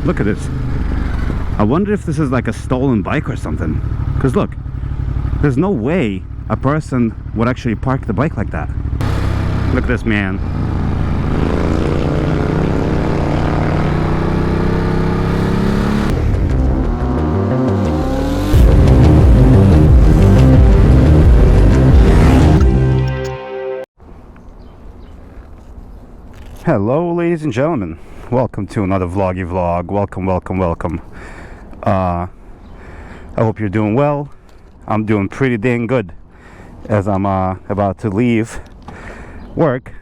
Look at this. I wonder if this is like a stolen bike or something. Because look, there's no way a person would actually park the bike like that. Look at this man. Hello ladies and gentlemen, welcome to another vloggy vlog. Welcome. I hope you're doing well. I'm doing pretty dang good as I'm about to leave work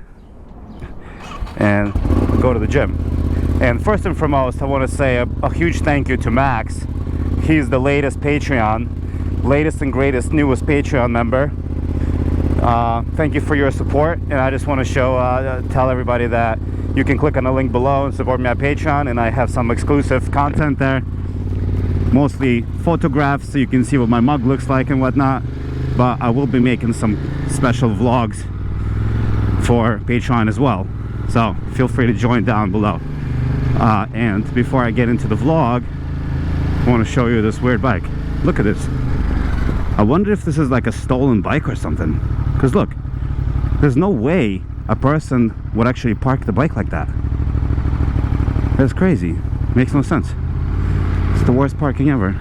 and go to the gym. And first and foremost, I want to say a huge thank you to Max. He's the latest and greatest newest Patreon member. Thank you for your support, and I just want to tell everybody that you can click on the link below and support me at Patreon, and I have some exclusive content there, mostly photographs so you can see what my mug looks like and whatnot, but I will be making some special vlogs for Patreon as well, so feel free to join down below. And before I get into the vlog, I want to show you this weird bike. Look at this. I wonder if this is like a stolen bike or something. Because look, there's no way a person would actually park the bike like that. That's crazy. Makes no sense. It's the worst parking ever.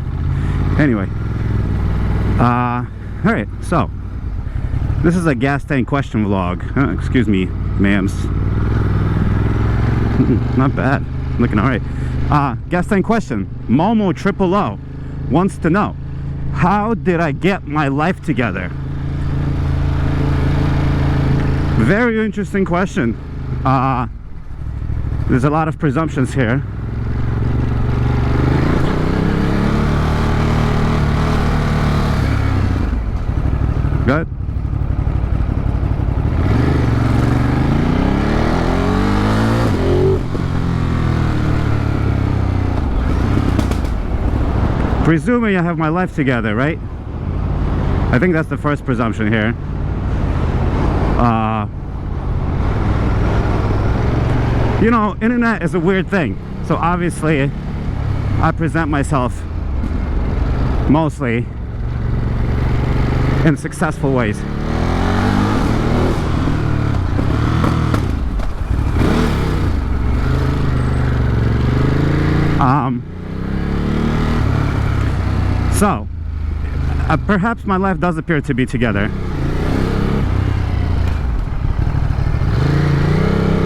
Anyway. Alright, so. This is a gas tank question vlog. Excuse me, ma'ams. Not bad. Looking alright. Gas tank question. Momo 000 wants to know, how did I get my life together? Very interesting question. There's a lot of presumptions here. Good. Presuming I have my life together, right? I think that's the first presumption here. You know, internet is a weird thing. So obviously, I present myself mostly in successful ways. So, perhaps my life does appear to be together.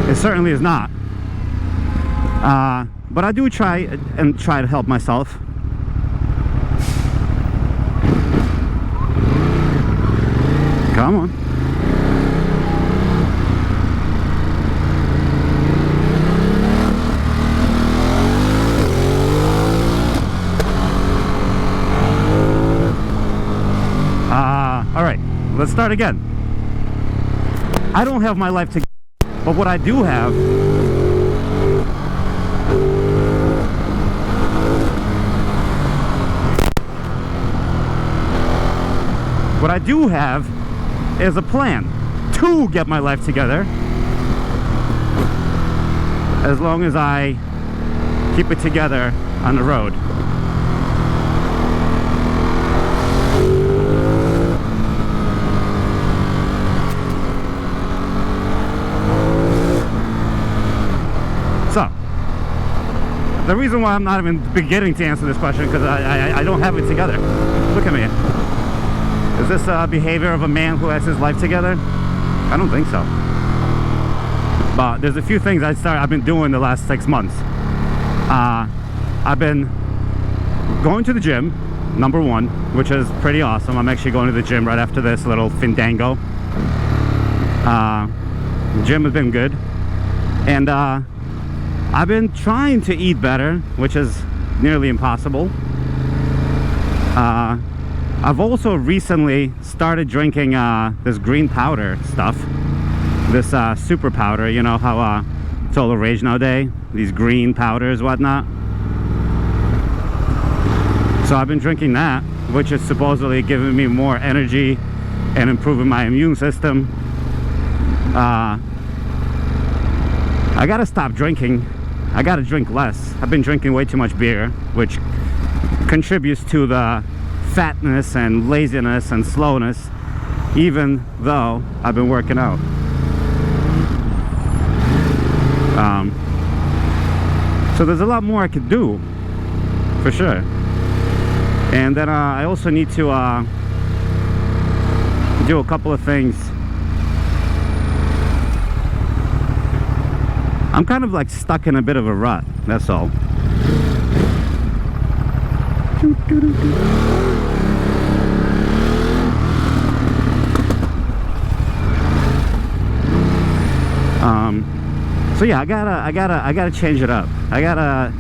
It certainly is not. But I do try to help myself. Come on. All right, let's start again. I don't have my life together, but what I do have is a plan to get my life together, as long as I keep it together on the road. So, the reason why I'm not even beginning to answer this question, because I don't have it together. Look at me. Is this a behavior of a man who has his life together? I don't think so. But there's a few things I've been doing the last 6 months. I've been going to the gym, number one, which is pretty awesome. I'm actually going to the gym right after this little fandango. The gym has been good. And I've been trying to eat better, which is nearly impossible. I've also recently started drinking this green powder stuff, this super powder. You know how it's all the rage nowadays, these green powders, whatnot. So I've been drinking that, which is supposedly giving me more energy and improving my immune system. I gotta stop drinking. I gotta drink less. I've been drinking way too much beer, which contributes to the fatness and laziness and slowness, even though I've been working out. So there's a lot more I could do, for sure. And then I also need to do a couple of things. I'm kind of like stuck in a bit of a rut, that's all. So yeah, I gotta change it up. I gotta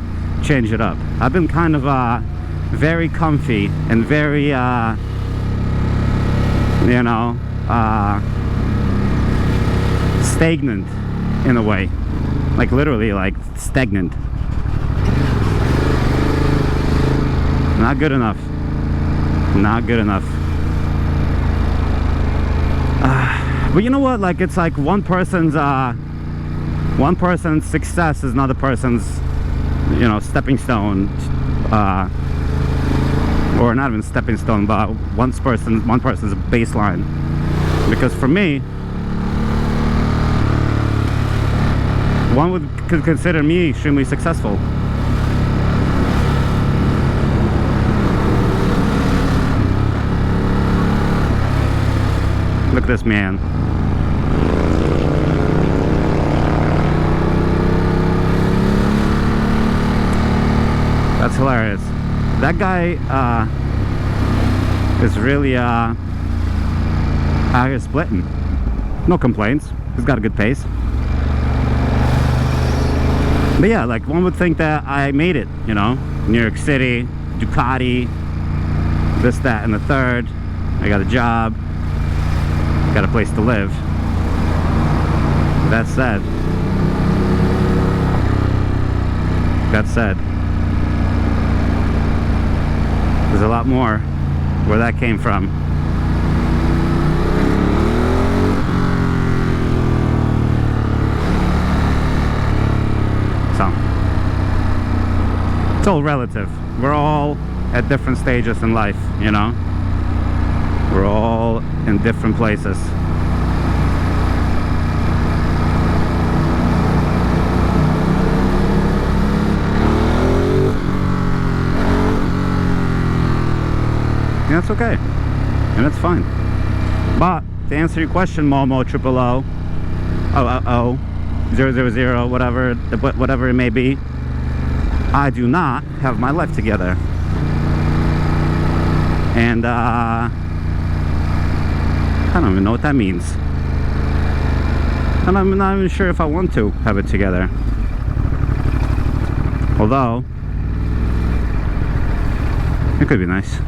change it up. I've been kind of very comfy and very you know, stagnant in a way, like literally like stagnant. Not good enough. Not good enough. But you know what, like it's like one person's success is another person's, you know, stepping stone, or not even stepping stone, but one person's baseline. Because for me, one could consider me extremely successful. Look at this man. That's hilarious. That guy is really out here splitting. No complaints. He's got a good pace. But yeah, like one would think that I made it, you know, New York City, Ducati, this, that, and the third. I got a job, got a place to live. That said, there's a lot more where that came from. So, it's all relative. We're all at different stages in life, you know? We're all in different places. And that's okay, and that's fine. But to answer your question, Momo 000 whatever it may be, I do not have my life together, and I don't even know what that means, and I'm not even sure if I want to have it together. Although it could be nice.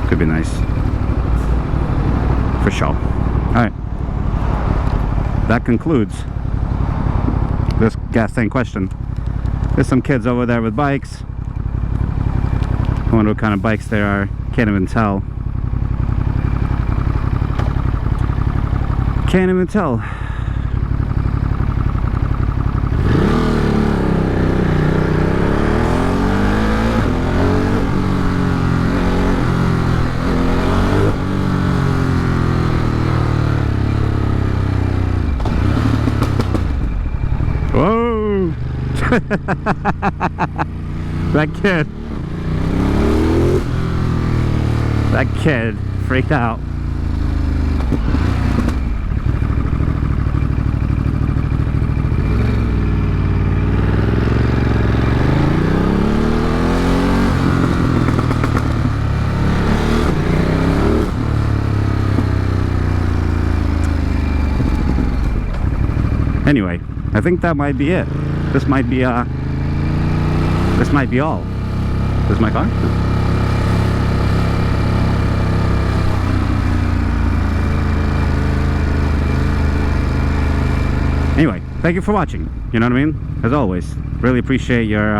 Could be nice, for sure. All right, that concludes this gas tank question. There's some kids over there with bikes. I wonder what kind of bikes they are. Can't even tell. Can't even tell. Whoa! That kid freaked out. Anyway, I think that might be it. This might be all. This is my car? Anyway, thank you for watching. You know what I mean? As always, really appreciate your